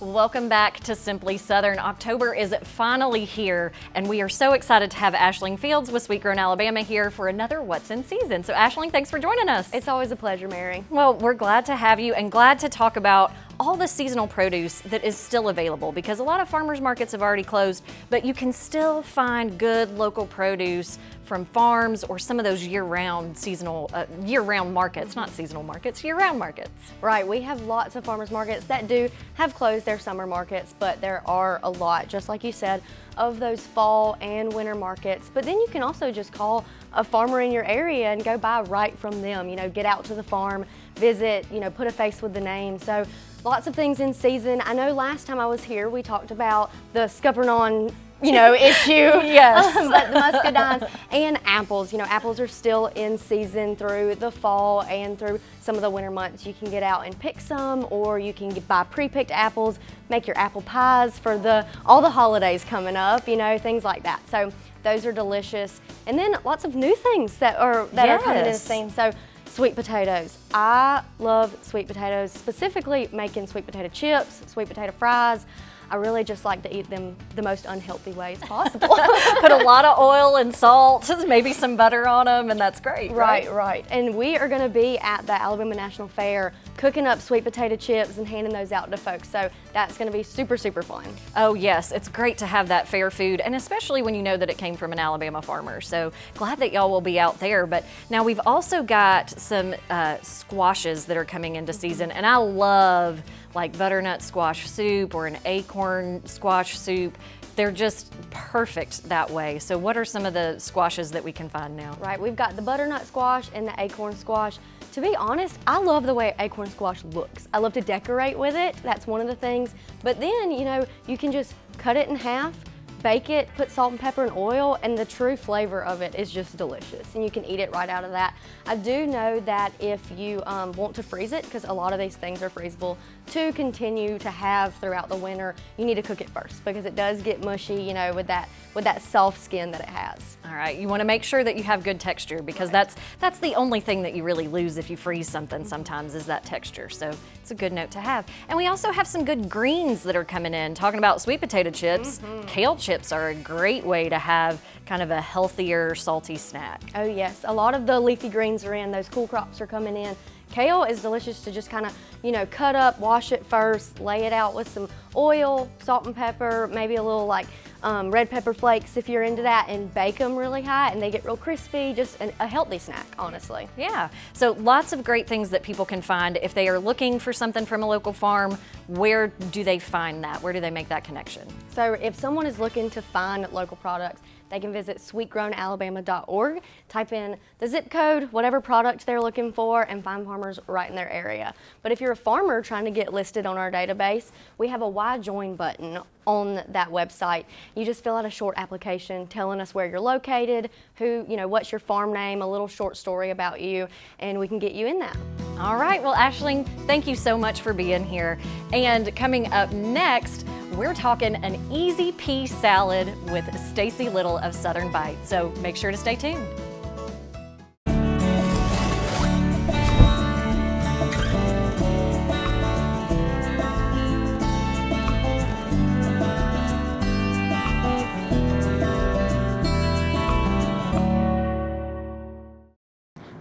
Welcome back to Simply Southern. October is finally here, and we are so excited to have Aisling Fields with Sweet Grown Alabama here for another What's in Season. So Aisling, thanks for joining us. It's always a pleasure, Mary. Well, we're glad to have you and glad to talk about all the seasonal produce that is still available, because a lot of farmers markets have already closed, but you can still find good local produce from farms or some of those year-round seasonal, year-round markets, not seasonal markets, year-round markets. Right, we have lots of farmers markets that do have closed their summer markets, but there are a lot, just like you said, of those fall and winter markets. But then you can also just call a farmer in your area and go buy right from them. You know, get out to the farm, visit, you know, put a face with the name. So lots of things in season. I know last time I was here, we talked about the scuppernong, you know, issue. Yes. But the muscadines and apples, you know, apples are still in season through the fall and through some of the winter months. You can get out and pick some, or you can buy pre-picked apples, make your apple pies for all the holidays coming up, you know, things like that. So those are delicious. And then lots of new things that are coming in the scene. So sweet potatoes. I love sweet potatoes, specifically making sweet potato chips, sweet potato fries. I really just like to eat them the most unhealthy ways possible. Put a lot of oil and salt, maybe some butter on them, and that's great. Right. And we are going to be at the Alabama National Fair cooking up sweet potato chips and handing those out to folks. So that's going to be super, super fun. Oh yes, it's great to have that fair food, and especially when you know that it came from an Alabama farmer. So glad that y'all will be out there. But now we've also got some squashes that are coming into season, and I love like butternut squash soup or an acorn squash soup. They're just perfect that way. So what are some of the squashes that we can find now? Right, we've got the butternut squash and the acorn squash. To be honest, I love the way acorn squash looks. I love to decorate with it. That's one of the things. But then, you know, you can just cut it in half, bake it, put salt and pepper and oil, and the true flavor of it is just delicious. And you can eat it right out of that. I do know that if you want to freeze it, because a lot of these things are freezable, to continue to have throughout the winter, you need to cook it first, because it does get mushy, you know, with that soft skin that it has. All right, you want to make sure that you have good texture, because that's the only thing that you really lose if you freeze something sometimes, is that texture. So it's a good note to have. And we also have some good greens that are coming in. Talking about sweet potato chips, kale chips are a great way to have kind of a healthier, salty snack. Oh yes, a lot of the leafy greens are in, those cool crops are coming in. Kale is delicious to just kind of, you know, cut up, wash it first, lay it out with some oil, salt and pepper, maybe a little like red pepper flakes if you're into that, and bake them really high and they get real crispy. Just a healthy snack, honestly. Yeah, so lots of great things that people can find. If they are looking for something from a local farm, where do they find that? Where do they make that connection? So if someone is looking to find local products, they can visit sweetgrownalabama.org, type in the zip code, whatever product they're looking for, and find farmers right in their area. But if you're a farmer trying to get listed on our database, we have a Why Join button on that website. You just fill out a short application telling us where you're located, who, you know, what's your farm name, a little short story about you, and we can get you in that. All right, well, Aisling, thank you so much for being here. And coming up next, we're talking an easy pea salad with Stacy Little of Southern Bite. So make sure to stay tuned.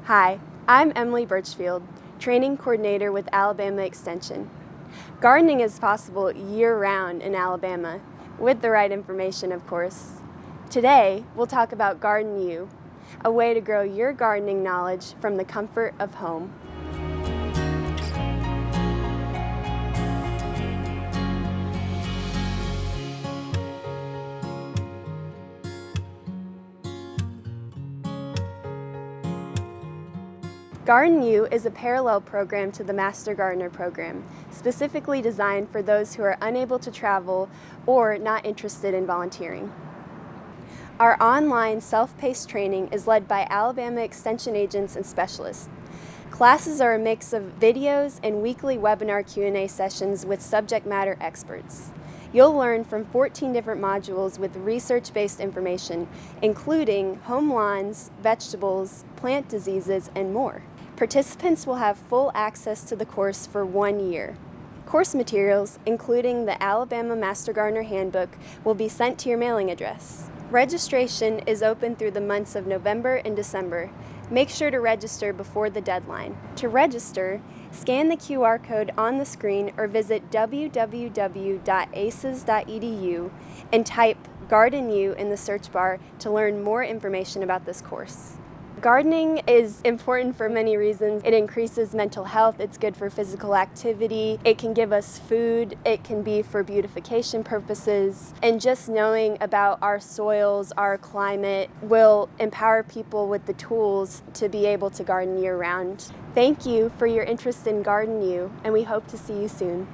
Hi, I'm Emily Birchfield, Training Coordinator with Alabama Extension. Gardening is possible year-round in Alabama, with the right information, of course. Today, we'll talk about Garden U, a way to grow your gardening knowledge from the comfort of home. Garden U is a parallel program to the Master Gardener program, specifically designed for those who are unable to travel or not interested in volunteering. Our online self-paced training is led by Alabama Extension agents and specialists. Classes are a mix of videos and weekly webinar Q&A sessions with subject matter experts. You'll learn from 14 different modules with research-based information, including home lawns, vegetables, plant diseases, and more. Participants will have full access to the course for 1 year. Course materials, including the Alabama Master Gardener Handbook, will be sent to your mailing address. Registration is open through the months of November and December. Make sure to register before the deadline. To register, scan the QR code on the screen or visit www.aces.edu and type Garden U in the search bar to learn more information about this course. Gardening is important for many reasons. It increases mental health, it's good for physical activity, it can give us food, it can be for beautification purposes, and just knowing about our soils, our climate, will empower people with the tools to be able to garden year-round. Thank you for your interest in Garden U, and we hope to see you soon.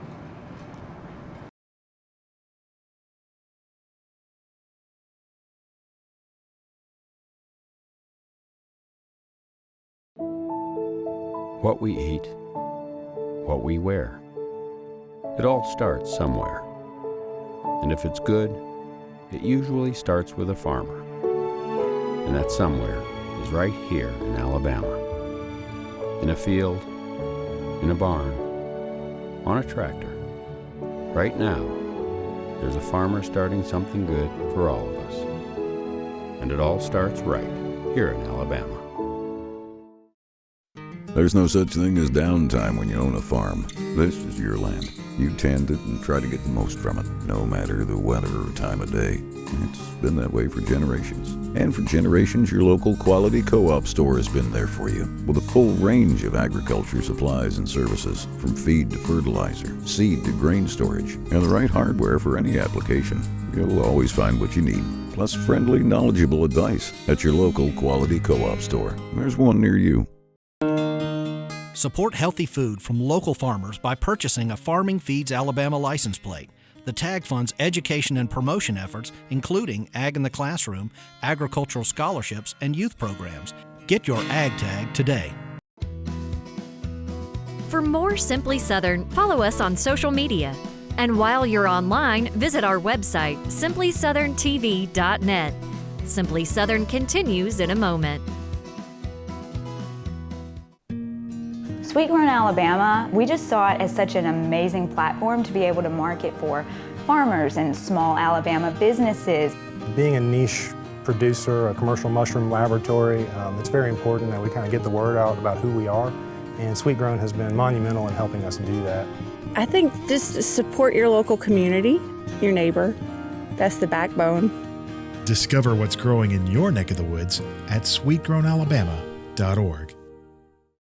What we eat, what we wear. It all starts somewhere. And if it's good, it usually starts with a farmer. And that somewhere is right here in Alabama. In a field, in a barn, on a tractor. Right now, there's a farmer starting something good for all of us. And it all starts right here in Alabama. There's no such thing as downtime when you own a farm. This is your land. You tend it and try to get the most from it, no matter the weather or time of day. It's been that way for generations. And for generations, your local Quality Co-op store has been there for you, with a full range of agriculture supplies and services, from feed to fertilizer, seed to grain storage, and the right hardware for any application. You'll always find what you need, plus friendly, knowledgeable advice at your local Quality Co-op store. There's one near you. Support healthy food from local farmers by purchasing a Farming Feeds Alabama license plate. The tag funds education and promotion efforts, including Ag in the Classroom, agricultural scholarships, and youth programs. Get your Ag tag today. For more Simply Southern, follow us on social media. And while you're online, visit our website, simplysouthern.tv.net. Simply Southern continues in a moment. Sweet Grown Alabama, we just saw it as such an amazing platform to be able to market for farmers and small Alabama businesses. Being a niche producer, a commercial mushroom laboratory, it's very important that we kind of get the word out about who we are, and Sweet Grown has been monumental in helping us do that. I think just support your local community, your neighbor. That's the backbone. Discover what's growing in your neck of the woods at sweetgrownalabama.org.